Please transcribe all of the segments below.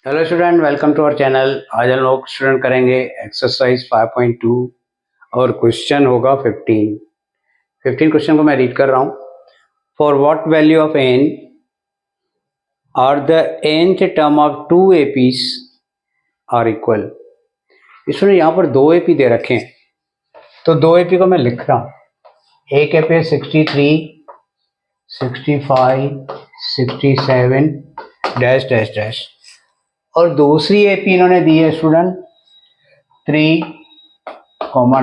Hello student, welcome to our channel. आज हम लोग स्टूडेंट करेंगे एक्सरसाइज 5.2 और क्वेश्चन होगा 15 क्वेश्चन को मैं रीड कर रहा हूँ। For what value of n are the nth term of two APs are equal. Student यहाँ पर दो एपी दे रखे हैं, तो दो एपी को मैं लिख रहा हूँ। एक एपी 63, 65, 67 डैश डैश डैश, और दूसरी एपी इन्होंने दी है स्टूडेंट 3,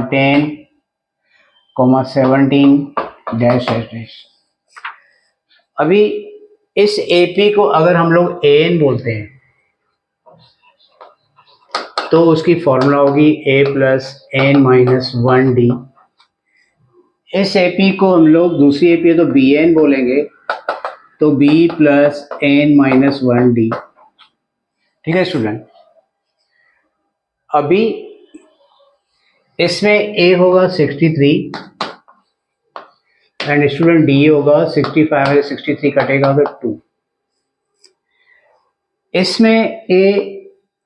10, 17 डैश डैश डैश। अभी इस एपी को अगर हम लोग एन बोलते हैं तो उसकी फॉर्मूला होगी a plus N minus 1d। इस एपी को हम लोग दूसरी एपी है तो बी एन बोलेंगे, तो b plus N minus 1d। ठीक है स्टूडेंट। अभी इसमें a होगा 63 एंड स्टूडेंट d होगा 65 है, 63 कटेगा तो 2। इसमें a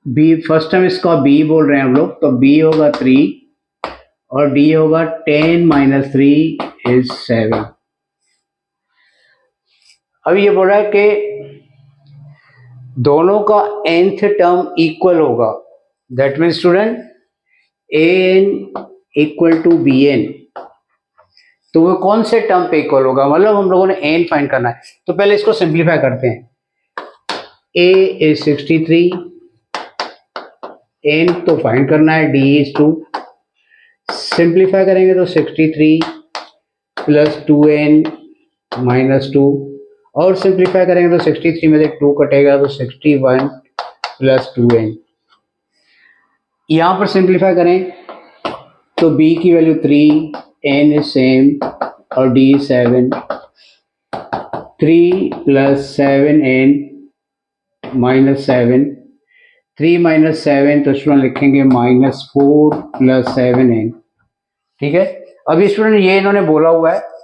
b फर्स्ट टाइम इसका b बोल रहे हैं हम लोग, तो b होगा 3 और d होगा 10 माइनस 3 इज 7। अभी ये बोल रहा है कि दोनों का nth टर्म इक्वल होगा। That mean student an equal to b n, तो वो कौन से टर्म पे इक्वल होगा, मतलब हम लोगों ने n फाइंड करना है। तो पहले इसको सिंप्लीफाई करते हैं। a इज 63, n तो फाइंड करना है, d इज 2। सिंप्लीफाई करेंगे तो 63 प्लस 2n माइनस 2, और सिंप्लीफाई करेंगे तो 63 में से 2 कटेगा तो 61 प्लस 2n। यहाँ पर सिंप्लीफाई करें तो b की वैल्यू 3, n इज सेम और d 7, 3 plus 7n minus 7, 3 minus 7 तो स्टूडेंट लिखेंगे माइनस 4 प्लस 7n। ठीक है। अभी स्टूडेंट ये इन्होंने बोला हुआ है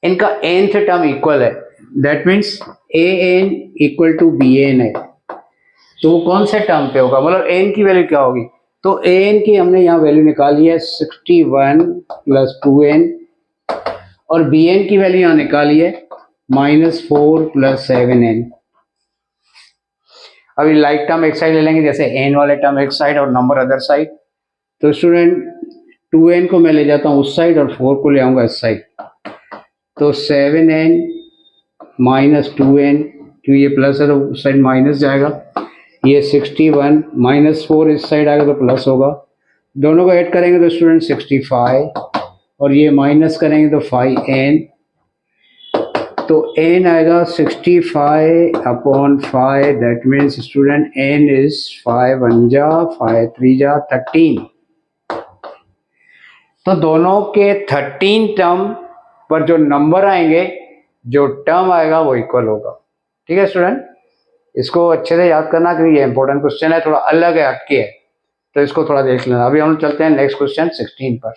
इनका nth टर्म इक्वल है, that means an equal to b n है। तो वो कौन से टर्म पे होगा, मतलब n की वैल्यू क्या होगी। तो an की हमने यहाँ वैल्यू निकाली है 61 प्लस 2n, और bn की वैल्यू यहाँ निकाली है माइनस 4 प्लस 7n। अभी लाइक टर्म एक साइड ले लेंगे, जैसे n वाले टर्म एक साइड और नंबर अदर साइड। तो स्टूडेंट 2n को मैं ले जाता हूँ उस साइड और 4 को ले आऊंगा इस साइड, तो 7n माइनस 2n, क्योंकि ये प्लस है तो उस साइड माइनस जाएगा। ये 61 माइनस 4 इस साइड आएगा तो प्लस होगा। दोनों को ऐड करेंगे तो स्टूडेंट 65, और ये माइनस करेंगे तो 5n, तो n आएगा 65 upon 5। That means student n is 5 1 जा 5 3 जा 13। तो दोनों के 13 टर्म पर जो नंबर आएंगे, जो टर्म आएगा वो इक्वल होगा। ठीक है स्टूडेंट, इसको अच्छे से याद करना क्योंकि ये इंपॉर्टेंट क्वेश्चन है, थोड़ा अलग है, हटके है, तो इसको थोड़ा देख लेना। अभी हम चलते हैं नेक्स्ट क्वेश्चन 16 पर।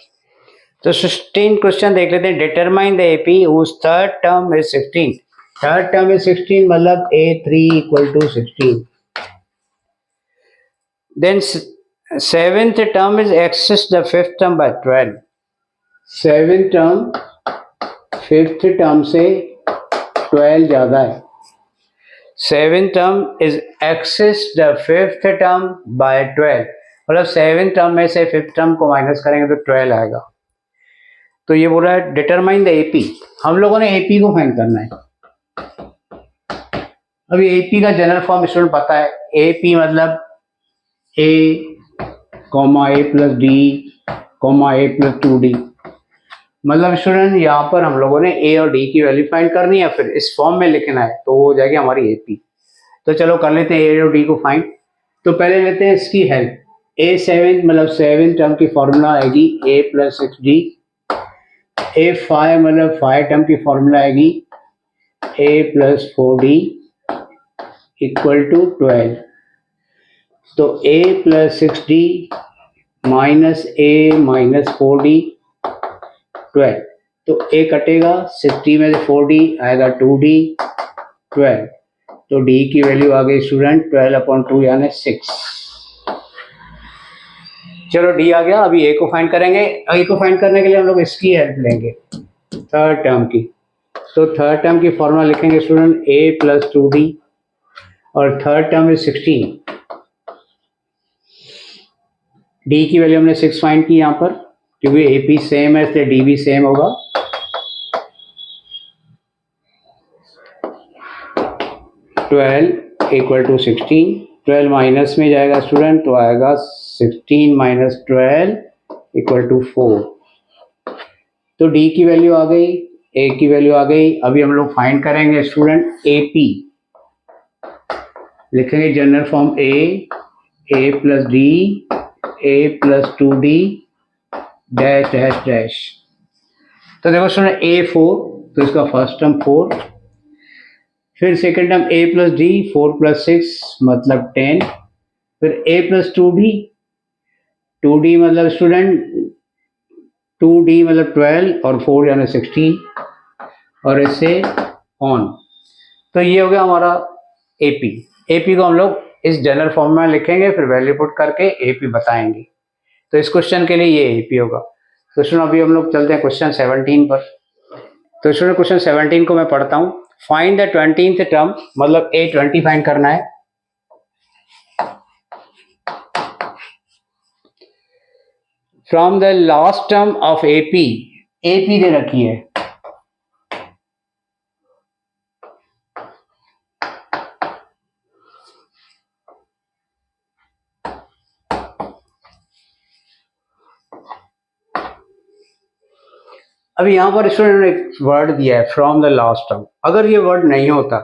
तो 16 क्वेश्चन देख लेते हैं। Determine the AP whose third term is 16। Third term is 16 मतलब a3 equal to 16। Then seventh term is exceeds the fifth term by 12। Seventh term fifth term से 12 ज्यादा है। Seventh term is exceeds the fifth term by 12, मतलब seventh term में से fifth term को minus करेंगे तो 12 आएगा। तो ये बोल रहा है डिटरमाइन द एपी। हम लोगों ने एपी को फाइंड करना है। अभी एपी का जनरल फॉर्म स्टूडेंट पता है, एपी मतलब a plus D a plus 2d। मतलब स्टूडेंट यहाँ पर हम लोगों ने a और d की वैल्यू फाइंड करनी है, फिर इस फॉर्म में लिखना है, तो वो हो जाएगी हमारी एपी। तो चलो कर लेते हैं a और d को फाइंड। तो पहले लेते हैं इसकी हेल्प। a7 मतलब 7 टर्म की फॉर्मूला आएगी a प्लस 6d। a5 मतलब 5 टर्म की फॉर्मूला आएगी a plus 4d equal to 12। तो a plus 6d minus a minus 4d 12, तो a कटेगा 60 में से 4d आएगा 2d 12, तो डी की वैल्यू आ गई स्टूडेंट 12/2 यानी 6। चलो डी आ गया। अभी ए को फाइंड करेंगे। ए को फाइंड करने के लिए हम लोग इसकी हेल्प लेंगे, थर्ड टर्म की। तो थर्ड टर्म की फॉर्मूला लिखेंगे स्टूडेंट a + 2d और थर्ड टर्म इज 16। डी की वैल्यू हमने 6 फाइंड की यहाँ पर, क्योंकि ए पी सेम है इसलिए डी भी सेम होगा। (12 = 16). 12 माइनस में जाएगा स्टूडेंट, तो आएगा 16 - 12 = 4। तो डी की वैल्यू आ गई, ए की वैल्यू आ गई। अभी हम लोग फाइंड करेंगे स्टूडेंट ए पी। लिखेंगे general form A + D, a + 2d dash dash dash. तो देखो स्टूडेंट a 4, तो इसका फर्स्ट टर्म 4, फिर सेकंड टर्म a + d 4 + 6 मतलब 10, फिर a + 2d, 2d मतलब स्टूडेंट 2d मतलब 12 और 4 यानी 16 और इससे ऑन। तो ये हो गया हमारा AP। AP को हम लोग इस जनरल फॉर्म में लिखेंगे, फिर वैल्यू पुट करके AP बताएंगे। तो इस क्वेश्चन के लिए ये AP होगा। तो स्टूडेंट अभी हम लोग चलते हैं क्वेश्चन 17 पर। तो स्टूडेंट क्वेश्चन 17 को मैं पढ़ता हूँ। फाइंड द 20th टर्म, मतलब A20 फाइंड करना है। From the last term of AP, AP दे रखी है। अभी यहां पर स्टूडेंट ने एक वर्ड दिया है फ्रॉम द लास्ट टर्म। अगर ये वर्ड नहीं होता,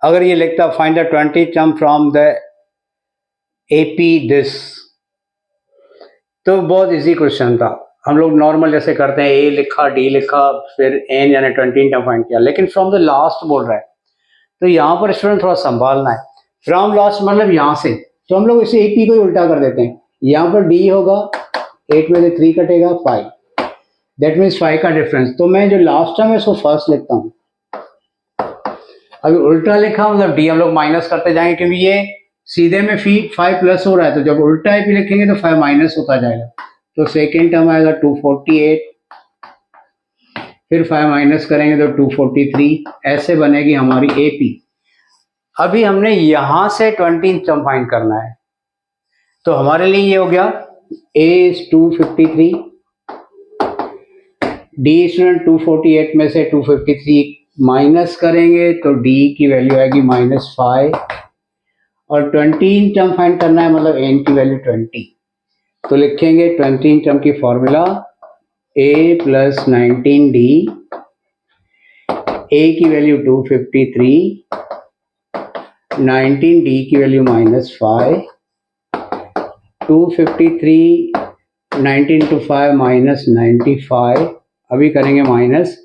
अगर ये लिखता find the 20th term from the AP this, तो बहुत इजी क्वेश्चन था। हम लोग नॉर्मल जैसे करते हैं, ए लिखा, डी लिखा, फिर एन यानी 20 टर्म फाइंड किया। लेकिन फ्रॉम द लास्ट बोल रहा है, तो यहाँ पर स्टूडेंट थोड़ा संभालना है। फ्रॉम लास्ट मतलब यहाँ से, तो हम लोग इसे AP को ही उल्टा कर देते हैं। यहाँ पर D होगा, 8 में से 3 कटेगा 5, दैट मीन्स 5 का डिफरेंस। तो मैं जो लास्ट टर्म है उसको फर्स्ट लिखता हूँ। अभी उल्टा लिखा मतलब D हम लोग माइनस करते जाएंगे, क्योंकि ये सीधे में 5 प्लस हो रहा है, तो जब उल्टा AP लिखेंगे तो 5 माइनस होता जाएगा। तो सेकेंड टर्म आएगा 248, फिर 5 माइनस करेंगे तो 243, ऐसे बनेगी हमारी AP। अभी हमने यहां से 20th टर्म फाइंड करना है, तो हमारे लिए ये हो गया A is 253, D स्टूडेंट 248 में से 253 माइनस करेंगे तो D की वैल्यू आएगी -5, और 20th टर्म फाइंड करना है, मतलब N की वैल्यू 20। तो लिखेंगे 20th टर्म की फॉर्मूला A + 19D, A की वैल्यू 253, 19D की वैल्यू -5, 253 19 × 5 -95। अभी करेंगे माइनस,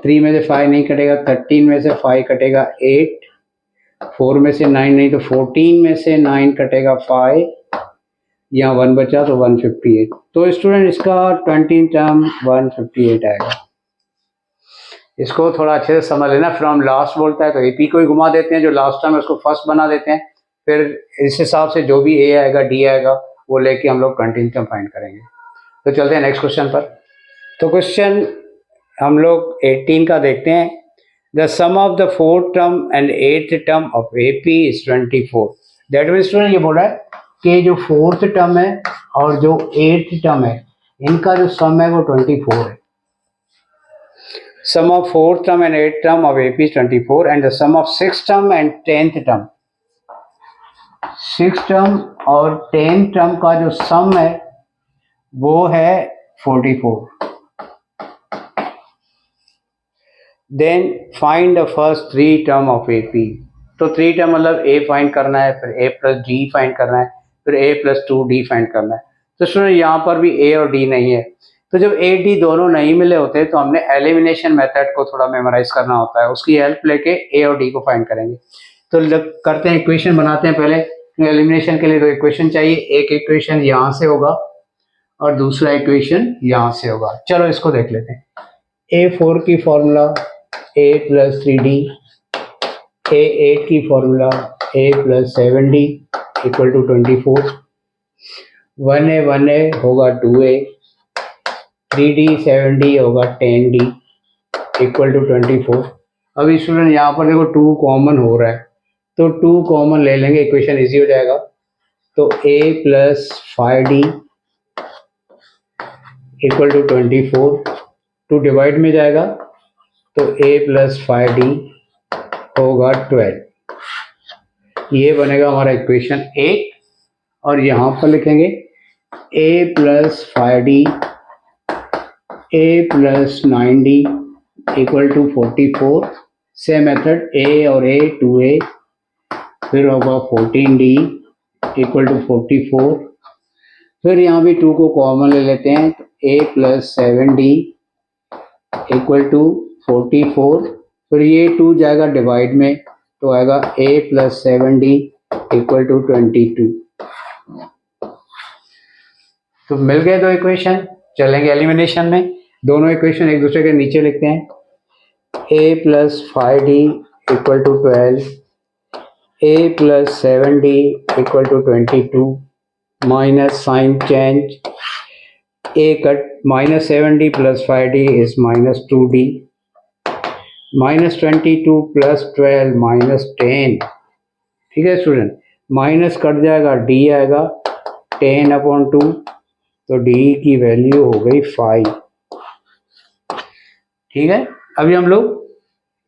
3 में से 5 नहीं कटेगा, 13 में से 5 कटेगा 8, 4 में से 9 नहीं तो 14 में से 9 कटेगा 5, यहाँ 1 बचा तो 158। तो स्टूडेंट इसका 20th टर्म 158 आएगा। इसको थोड़ा अच्छे से समझ लेना। फ्रॉम लास्ट बोलता है तो AP को ही घुमा देते हैं, जो लास्ट टर्म है उसको फर्स्ट बना देते हैं, फिर इस हिसाब से जो भी A आएगा D आएगा वो लेके हम लोग 20th टर्म फाइंड करेंगे। तो चलते हैं नेक्स्ट क्वेश्चन पर। तो क्वेश्चन हम लोग 18 का देखते हैं। The sum of the 4th term and 8th term of AP is 24। That means student ये बोल रहा है कि जो 4th टर्म है और जो 8th टर्म है, इनका जो सम है वो 24 है। Sum of 4th term and 8th term of AP is 24, and the sum of 6th term and 10th term, 6th term और 10th term का जो सम है वो है 44। Then find the first 3 term of AP। तो 3 term मतलब A find करना है, फिर A + D फाइंड करना है, फिर A + 2D फाइंड करना है। तो स्टूडेंट यहाँ पर भी A और D नहीं है, तो जब A D दोनों नहीं मिले होते तो हमने एलिमिनेशन मेथड को थोड़ा मेमोराइज करना होता है, उसकी हेल्प लेके A और D को फाइंड करेंगे। तो करते हैं, इक्वेशन बनाते हैं पहले। एलिमिनेशन के लिए 2 इक्वेशन चाहिए, एक इक्वेशन यहाँ से होगा और दूसरा इक्वेशन यहाँ से होगा। चलो इसको देख लेते हैं। A4 की फॉर्मूला A + 3D, A8 की फॉर्मूला A + 7D = 24, 1A होगा 2A, 3D 7D होगा 10D = 24। अभी स्टूडेंट यहाँ पर देखो 2 कॉमन हो रहा है, तो 2 कॉमन ले लेंगे, इक्वेशन इजी हो जाएगा। तो A + 5D = 24, 2 डिवाइड में जाएगा तो A + 5D होगा 12। ये बनेगा हमारा इक्वेशन 8। और यहाँ पर लिखेंगे A + 5D A + 9D = 44। Same method A और A 2A, फिर होगा 14D = 44। फिर यहाँ भी 2 को कॉमन ले लेते हैं, तो A + 7D = 44। फिर ये 2 जाएगा डिवाइड में, तो आएगा A + 7D = 22। तो मिल गए 2 इक्वेशन। चलेंगे एलिमिनेशन में, दोनों इक्वेशन एक दूसरे के नीचे लिखते हैं। A + 5D = 12, A + 7D = 22, minus sign change, A cut, -7D + 5D is -2D, -22 + 12 -10। ठीक है स्टूडेंट, माइनस कट जाएगा, D आएगा, 10/2, तो D की वैल्यू हो गई 5। ठीक है, अभी हम लोग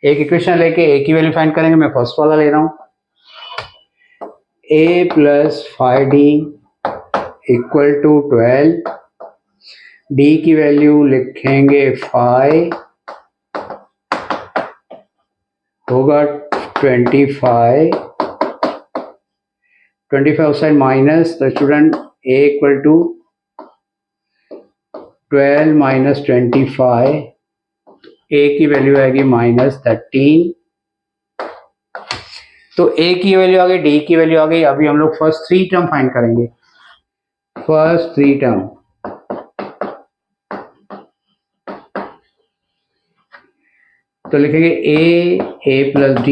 एक इक्वेशन लेके A की वैल्यू फाइंड करेंगे। मैं फर्स्ट वाला ले रहा हूँ, A + 5D = 12, D की वैल्यू लिखेंगे 5, होगा 25, 25 उस साइड माइनस, तो स्टूडेंट A = 12 - 25, A की वैल्यू आएगी -13। तो A की वैल्यू आ गई, D की वैल्यू आ गई। अभी हम लोग फर्स्ट 3 टर्म फाइंड करेंगे। फर्स्ट 3 टर्म, तो लिखेंगे A + D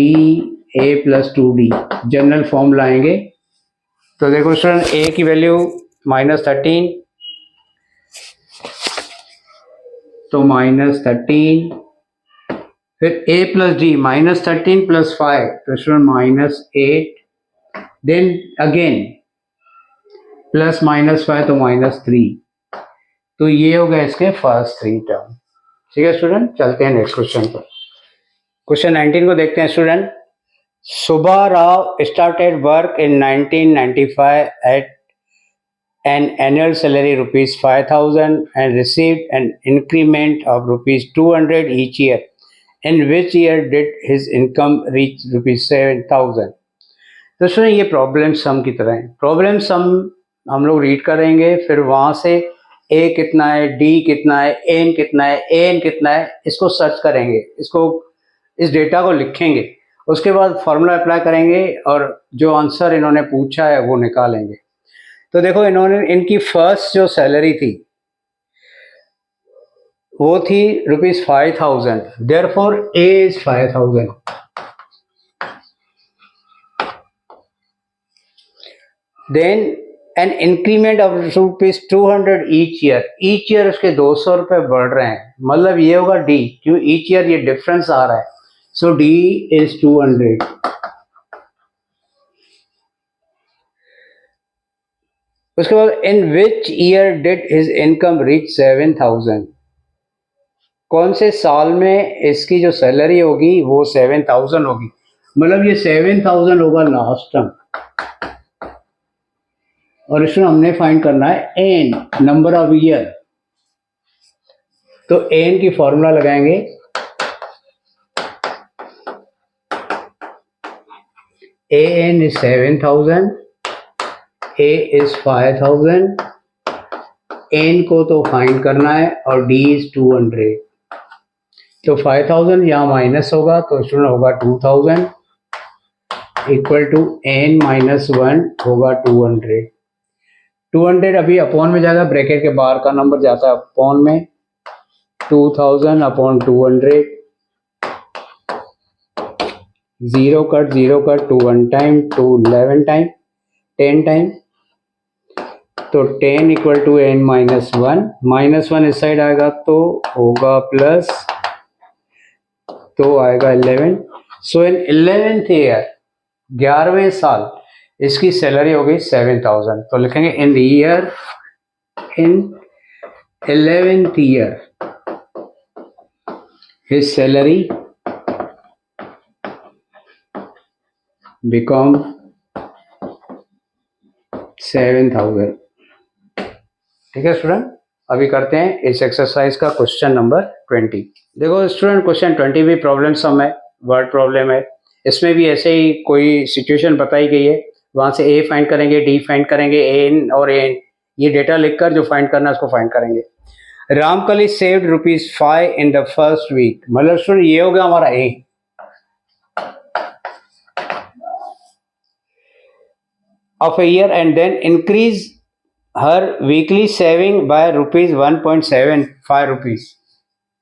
A + 2D, general form लाएंगे। तो देखो स्टूडेंट, A की वैल्यू -13, तो -13, फिर A + D -13 + 5, तो स्टूडेंट -8, देन अगेन +-5 तो -3। तो ये हो गया इसके फर्स्ट 3 टर्म। ठीक है स्टूडेंट, चलते हैं नेक्स्ट क्वेश्चन पर। क्वेश्चन 19 को देखते हैं student. Subha Rao started work in 1995 at an annual salary ₹5,000 and received an increment of ₹200 each year. In which year did his income reach ₹7,000? तो सुनिए, ये प्रॉब्लम सम की तरह है। प्रॉब्लम सम हम लोग रीड करेंगे, फिर वहाँ से A कितना है, D कितना है, N कितना है, AN कितना है, इसको सर्च करेंगे, इसको, इस डेटा को लिखेंगे, उसके बाद फॉर्मूला अप्लाई करेंगे और जो आंसर इन्होंने पूछा है वो निकालेंगे। तो देखो, इन्होंने, इनकी फर्स्ट जो सैलरी थी वो थी ₹5,000, therefore A is 5,000। Then an increment of ₹200 each year उसके 200 रुपये बढ़ रहे हैं, मतलब ये होगा D, क्यों ईच ईयर ये डिफरेंस आ रहा है, सो D is 200। उसके बाद in which year did his income reach 7,000, कौन से साल में इसकी जो सैलरी होगी वो 7,000 होगी, मतलब ये 7,000 होगा लास्ट टर्म। और इसमें हमने फाइंड करना है एन, नंबर ऑफ ईयर। तो एन की फॉर्मूला लगाएंगे, AN is 7,000, A is 5,000, N को तो फाइंड करना है और D is 200। तो 5,000 यहाँ माइनस होगा, तो स्टूडेंट होगा 2,000 इक्वल टू N - 1 होगा 200। 200 अभी अपॉन में जाएगा, ब्रैकेट के बाहर का नंबर जाता है अपॉन में, 2000/200। 0 कट 2 1 टाइम, 2 11 टाइम, 10 टाइम, तो 10 इक्वल टू n -1 इस साइड आएगा तो होगा प्लस, तो आएगा 11। सो इन 11th ईयर, 11वें साल इसकी सैलरी हो गई 7000। तो लिखेंगे इन ईयर, इन 11th year his salary become 7000। ठीक है स्टूडेंट, अभी करते हैं इस एक्सरसाइज का क्वेश्चन नंबर 20। देखो स्टूडेंट, क्वेश्चन 20 भी प्रॉब्लम सम है, वर्ड प्रॉब्लम है। इसमें भी ऐसे ही कोई सिचुएशन बताई गई है, वहां से ए फाइंड करेंगे, डी फाइंड करेंगे, एन और एन, ये डेटा लिखकर जो फाइंड करना है उसको फाइंड करेंगे। Ramkali saved ₹5 in the first week, मतलब स्टूडेंट ये हो गया हमारा A. Of a year and then increase her weekly saving by ₹1.75।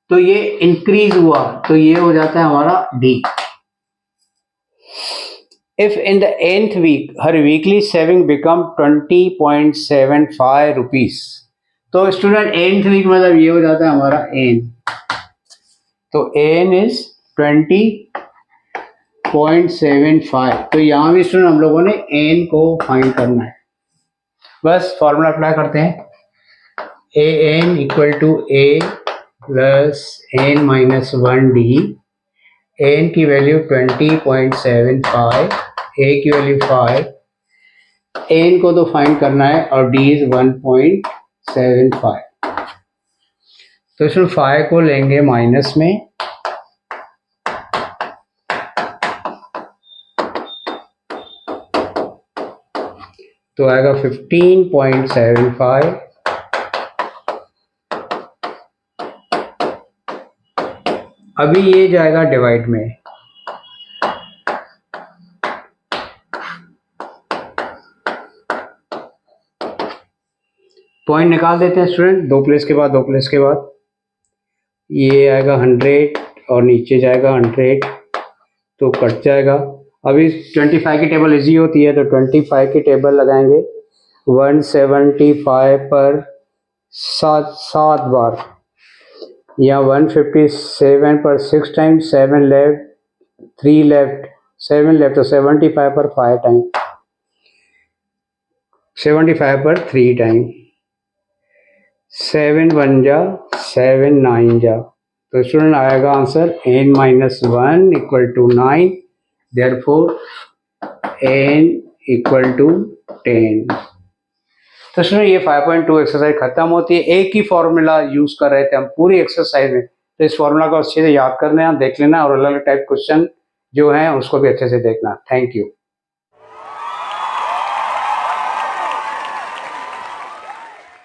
तो ये इंक्रीज हुआ, तो ये हो जाता है हमारा D. If in the nth week हर वीकली सेविंग बिकम ₹20.75, तो स्टूडेंट nth वीक मतलब ये हो जाता है हमारा n। तो n इज 20.75। तो यहां भी स्टूडेंट हम लोगों ने n को फाइंड करना है। बस फॉर्मूला अप्लाई करते हैं, A N equal to A plus n-1d। N की वैल्यू 20.75, ए की वैल्यू 5, एन को तो फाइंड करना है और डी इज 1.75। तो इसमें 5 को लेंगे माइनस में, तो आएगा 15.75। अभी ये जाएगा डिवाइड में, पॉइंट निकाल देते हैं स्टूडेंट, 2 प्लेस के बाद 2 प्लेस के बाद। ये आएगा 100 और नीचे जाएगा 100, तो कट जाएगा। अभी 25 की टेबल इजी होती है, तो 25 की टेबल लगाएंगे 175 पर 7 बार, या 157 पर 6 टाइम, 7 लेफ्ट, 3 लेफ्ट, 7 लेफ्ट, तो 75 पर 5 टाइम, 75 पर 3 टाइम, 7 1 जा 7 9 जा, तो स्टूडेंट आएगा answer n-1 equal to 9, therefore n equal to 10। तो स्टूडेंट ये 5.2 एक्सरसाइज खत्म होती है। एक ही फॉर्मूला यूज कर रहे थे हम पूरी एक्सरसाइज में, तो इस फॉर्मूला को अच्छे से याद करना, देख लेना और अलग अलग टाइप क्वेश्चन जो है उसको भी अच्छे से देखना। Thank you.